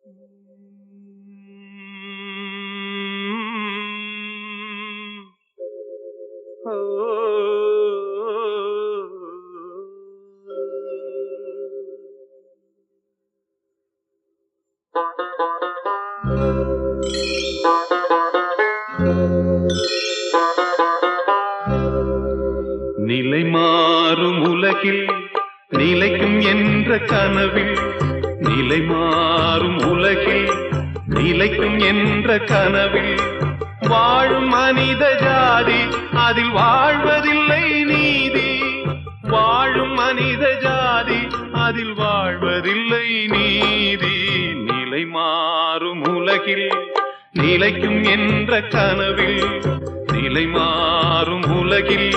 நிலை மாறும் உலகில் நிலைக்கும் என்ற கனவில், நிலை மாறும் உலகில் நிலைக்கும் என்ற கனவில் வாழும் மனித ஜாதி அதில் வாழ்வதில்லை நீதி. வாழும் மனித ஜாதி அதில் வாழ்வதில்லை நீதி. நிலை மாறும் உலகில் நிலைக்கும் என்ற கனவில், நிலை மாறும் உலகில்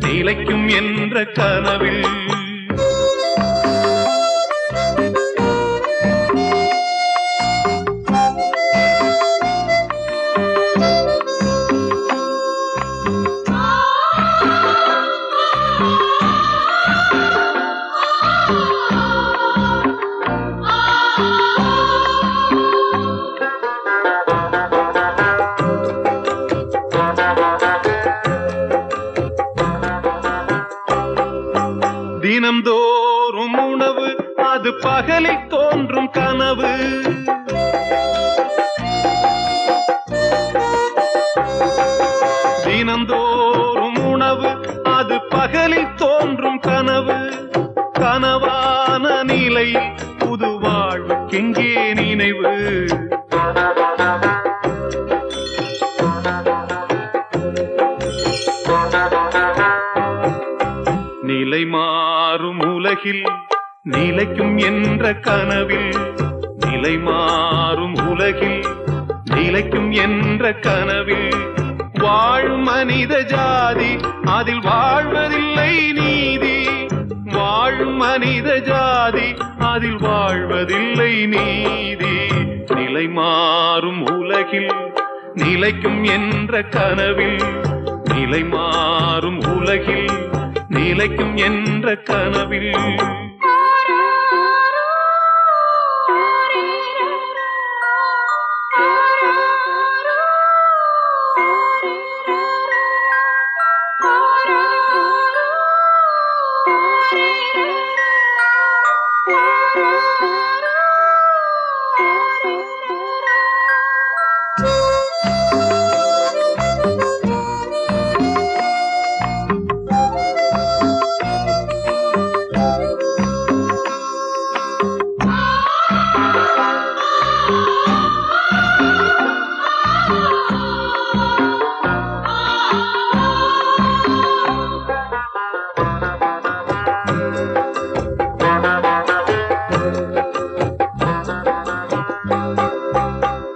நிலைக்கும் என்ற கனவில் தினம்தோறும் உணவு அது பகலில் தோன்றும் கனவு. தினம்தோறும் உணவு அது பகலில் தோன்றும் கனவு. கனவான நிலையில் புது வாழ்வுக்கெங்கே நினைவு? நிலை மாறும் உலகில் நிலைக்கும் என்ற கனவில், நிலை மாறும் உலகில் நிலைக்கும் என்ற கனவில் வாழும் மனித ஜாதி அதில் வாழ்வதில்லை நீதி. வாழும் மனித ஜாதி அதில் வாழ்வதில்லை நீதி. நிலை மாறும் உலகில் நிலைக்கும் என்ற கனவில், நிலை மாறும் உலகில் நிலைக்கும் என்ற கனவில்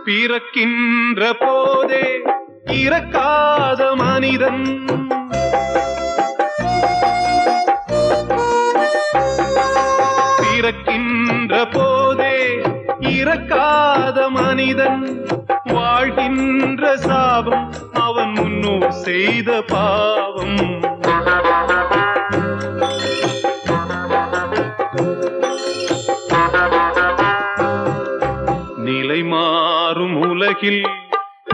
பிறக்கின்ற போதே இறக்காத மனிதன், பிறக்கின்ற போதே இறக்காத மனிதன் வாழ்கின்ற சாபம் அவன் முன்னோர் செய்த பாவம். நிலை மாறும் உலகில்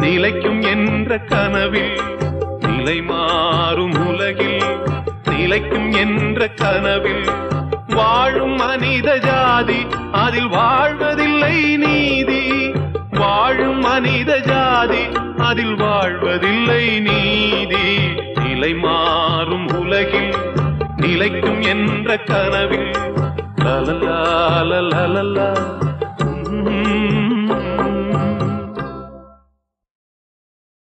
நிலைக்கும் என்ற கனவில், நிலை மாறும் உலகில் நிலைக்கும் என்ற கனவில் வாழும் மனித ஜாதி அதில் வாழ்வதில்லை நீதி. வாழும் மனித ஜாதி அதில் வாழ்வதில்லை நீதி. நிலை மாறும் உலகில் நிலைக்கும் என்ற கனவில் லலலா லலலா